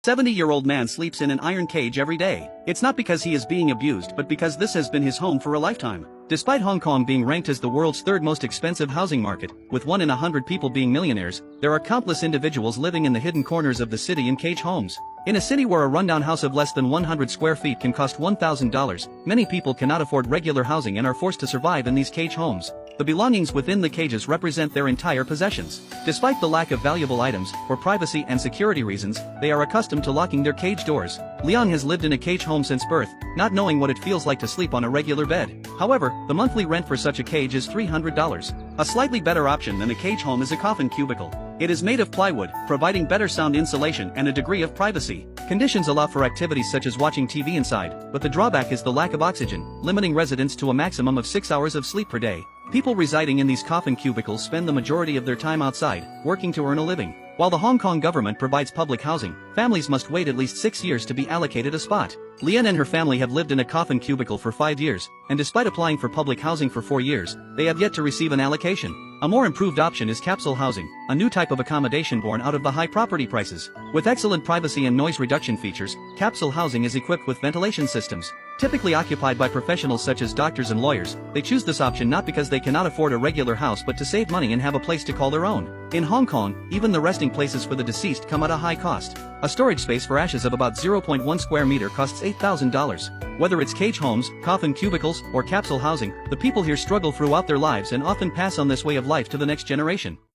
70-year-old man sleeps in an iron cage every day. It's not because he is being abused but because this has been his home for a lifetime. Despite Hong Kong being ranked as the world's third most expensive housing market, with 1 in 100 people being millionaires, there are countless individuals living in the hidden corners of the city in cage homes. In a city where a rundown house of less than 100 square feet can cost $1,000, many people cannot afford regular housing and are forced to survive in these cage homes. The belongings within the cages represent their entire possessions. Despite the lack of valuable items, for privacy and security reasons, they are accustomed to locking their cage doors. Leon has lived in a cage home since birth, not knowing what it feels like to sleep on a regular bed. However, the monthly rent for such a cage is $300. A slightly better option than a cage home is a coffin cubicle. It is made of plywood, providing better sound insulation and a degree of privacy. Conditions allow for activities such as watching TV inside, but the drawback is the lack of oxygen, limiting residents to a maximum of 6 hours of sleep per day. People residing in these coffin cubicles spend the majority of their time outside, working to earn a living. While the Hong Kong government provides public housing, families must wait at least 6 years to be allocated a spot. Leanne and her family have lived in a coffin cubicle for 5 years, and despite applying for public housing for 4 years, they have yet to receive an allocation. A more improved option is capsule housing, a new type of accommodation born out of the high property prices. With excellent privacy and noise reduction features, capsule housing is equipped with ventilation systems. Typically occupied by professionals such as doctors and lawyers, they choose this option not because they cannot afford a regular house but to save money and have a place to call their own. In Hong Kong, even the resting places for the deceased come at a high cost. A storage space for ashes of about 0.1 square meter costs $8,000. Whether it's cage homes, coffin cubicles, or capsule housing, the people here struggle throughout their lives and often pass on this way of life to the next generation.